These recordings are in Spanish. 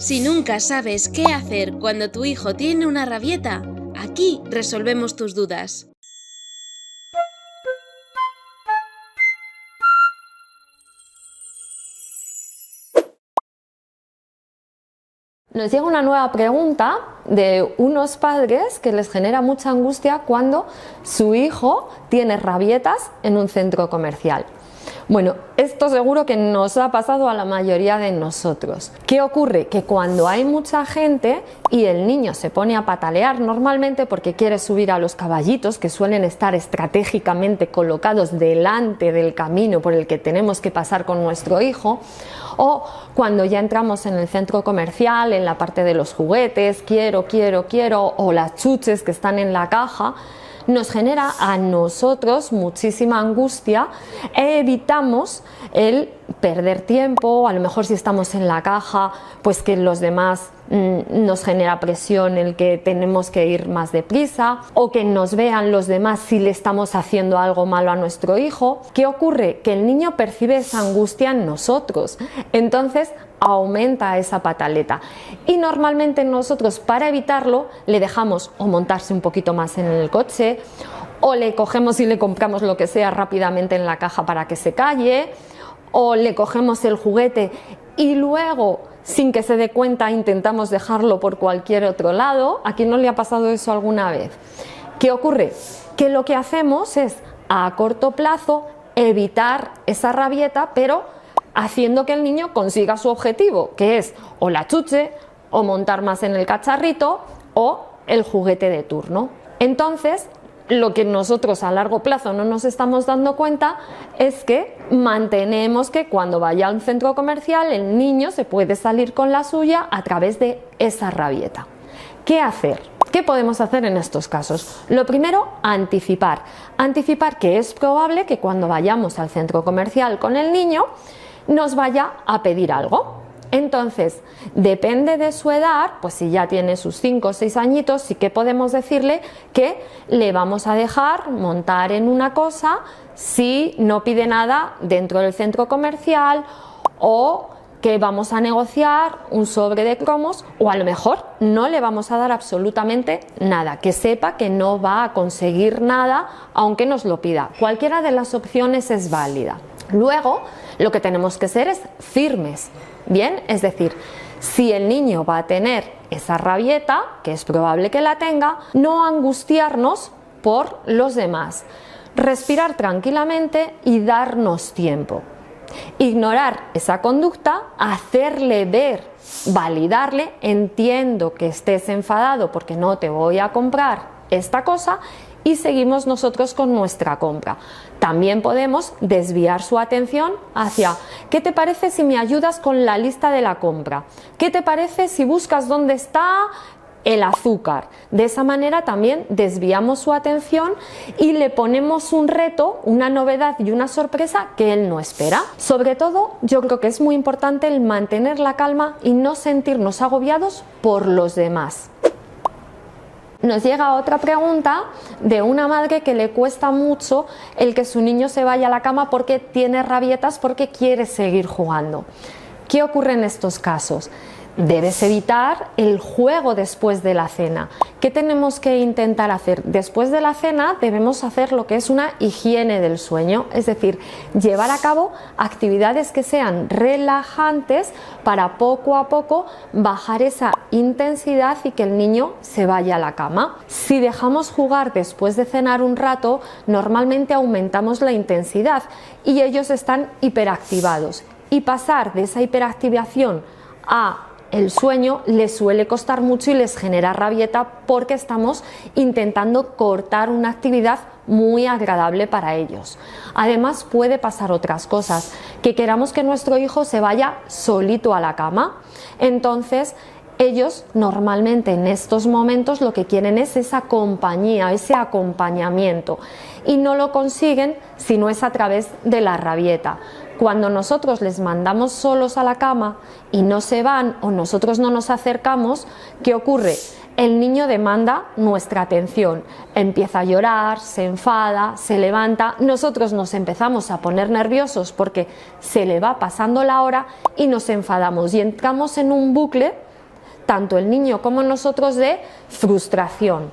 Si nunca sabes qué hacer cuando tu hijo tiene una rabieta, aquí resolvemos tus dudas. Nos llega una nueva pregunta de unos padres que les genera mucha angustia cuando su hijo tiene rabietas en un centro comercial. Bueno, esto seguro que nos ha pasado a la mayoría de nosotros. ¿Qué ocurre? Que cuando hay mucha gente y el niño se pone a patalear normalmente porque quiere subir a los caballitos que suelen estar estratégicamente colocados delante del camino por el que tenemos que pasar con nuestro hijo, o cuando ya entramos en el centro comercial, en la parte de los juguetes, quiero, o las chuches que están en la caja, nos genera a nosotros muchísima angustia e evitamos el perder tiempo. A lo mejor si estamos en la caja, pues que los demás nos genera presión el que tenemos que ir más deprisa, o que nos vean los demás si le estamos haciendo algo malo a nuestro hijo. ¿Qué ocurre? Que el niño percibe esa angustia en nosotros, entonces aumenta esa pataleta, y normalmente nosotros, para evitarlo, le dejamos o montarse un poquito más en el coche, o le cogemos y le compramos lo que sea rápidamente en la caja para que se calle, o le cogemos el juguete y luego, sin que se dé cuenta, intentamos dejarlo por cualquier otro lado. ¿A quién no le ha pasado eso alguna vez? ¿Qué ocurre? Que lo que hacemos es, a corto plazo, evitar esa rabieta, pero haciendo que el niño consiga su objetivo, que es o la chuche, o montar más en el cacharrito, o el juguete de turno. Entonces, lo que nosotros a largo plazo no nos estamos dando cuenta es que mantenemos que cuando vaya a un centro comercial el niño se puede salir con la suya a través de esa rabieta. ¿Qué hacer? ¿Qué podemos hacer en estos casos? Lo primero, anticipar. Anticipar que es probable que cuando vayamos al centro comercial con el niño nos vaya a pedir algo. Entonces, depende de su edad, pues si ya tiene sus 5 o 6 añitos, sí que podemos decirle que le vamos a dejar montar en una cosa si no pide nada dentro del centro comercial, o que vamos a negociar un sobre de cromos, o a lo mejor no le vamos a dar absolutamente nada, que sepa que no va a conseguir nada aunque nos lo pida. Cualquiera de las opciones es válida. Luego, lo que tenemos que ser es firmes. Bien, es decir, si el niño va a tener esa rabieta, que es probable que la tenga, no angustiarnos por los demás, respirar tranquilamente y darnos tiempo. Ignorar esa conducta, hacerle ver, validarle: entiendo que estés enfadado porque no te voy a comprar esta cosa, y seguimos nosotros con nuestra compra. También podemos desviar su atención hacia: ¿qué te parece si me ayudas con la lista de la compra? ¿Qué te parece si buscas dónde está el azúcar? De esa manera también desviamos su atención y le ponemos un reto, una novedad y una sorpresa que él no espera. Sobre todo, yo creo que es muy importante el mantener la calma y no sentirnos agobiados por los demás. Nos llega otra pregunta de una madre que le cuesta mucho el que su niño se vaya a la cama porque tiene rabietas, porque quiere seguir jugando. ¿Qué ocurre en estos casos? Debes evitar el juego después de la cena. ¿Qué tenemos que intentar hacer? Después de la cena debemos hacer lo que es una higiene del sueño, es decir, llevar a cabo actividades que sean relajantes para poco a poco bajar esa intensidad y que el niño se vaya a la cama. Si dejamos jugar después de cenar un rato, normalmente aumentamos la intensidad y ellos están hiperactivados, y pasar de esa hiperactivación a el sueño les suele costar mucho y les genera rabieta porque estamos intentando cortar una actividad muy agradable para ellos. Además, puede pasar otras cosas, que queramos que nuestro hijo se vaya solito a la cama. Entonces, ellos normalmente en estos momentos lo que quieren es esa compañía, ese acompañamiento, y no lo consiguen si no es a través de la rabieta. Cuando nosotros les mandamos solos a la cama y no se van, o nosotros no nos acercamos, ¿qué ocurre? El niño demanda nuestra atención, empieza a llorar, se enfada, se levanta, nosotros nos empezamos a poner nerviosos porque se le va pasando la hora y nos enfadamos y entramos en un bucle tanto el niño como nosotros de frustración.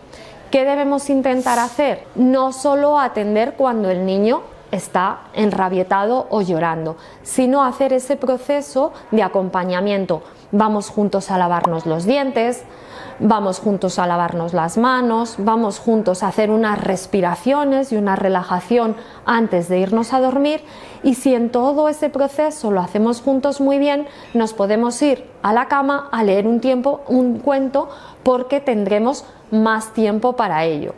¿Qué debemos intentar hacer? No solo atender cuando el niño está enrabietado o llorando, sino hacer ese proceso de acompañamiento. Vamos juntos a lavarnos los dientes, vamos juntos a lavarnos las manos, vamos juntos a hacer unas respiraciones y una relajación antes de irnos a dormir, y si en todo ese proceso lo hacemos juntos muy bien, nos podemos ir a la cama a leer un cuento, porque tendremos más tiempo para ello.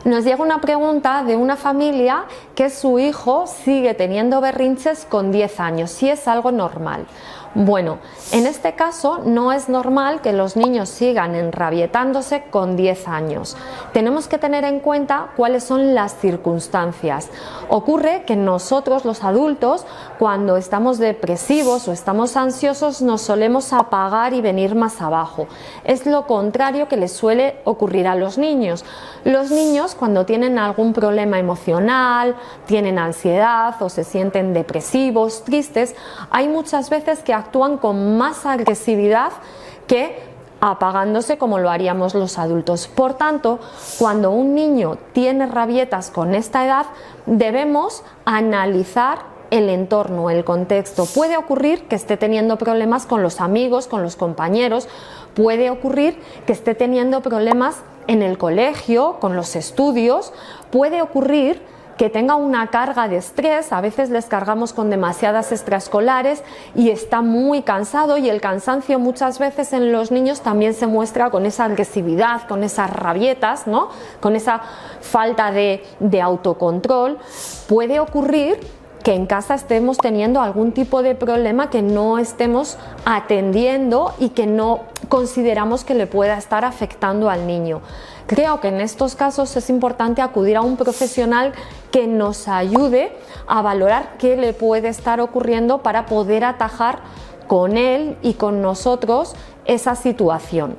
Nos llega una pregunta de una familia que su hijo sigue teniendo berrinches con 10 años, si es algo normal. Bueno, en este caso no es normal que los niños sigan enrabietándose con 10 años. Tenemos que tener en cuenta cuáles son las circunstancias. Ocurre que nosotros, los adultos, cuando estamos depresivos o estamos ansiosos, nos solemos apagar y venir más abajo. Es lo contrario que les suele ocurrir a los niños. Los niños, cuando tienen algún problema emocional, tienen ansiedad o se sienten depresivos, tristes, hay muchas veces que actúan con más agresividad que apagándose como lo haríamos los adultos. Por tanto, cuando un niño tiene rabietas con esta edad, debemos analizar el entorno, el contexto. Puede ocurrir que esté teniendo problemas con los amigos, con los compañeros, puede ocurrir que esté teniendo problemas en el colegio, con los estudios, puede ocurrir que tenga una carga de estrés. A veces les cargamos con demasiadas extraescolares y está muy cansado, y el cansancio muchas veces en los niños también se muestra con esa agresividad, con esas rabietas, ¿no? Con esa falta de autocontrol. Puede ocurrir que en casa estemos teniendo algún tipo de problema que no estemos atendiendo y que no consideramos que le pueda estar afectando al niño. Creo que en estos casos es importante acudir a un profesional que nos ayude a valorar qué le puede estar ocurriendo para poder atajar con él y con nosotros esa situación.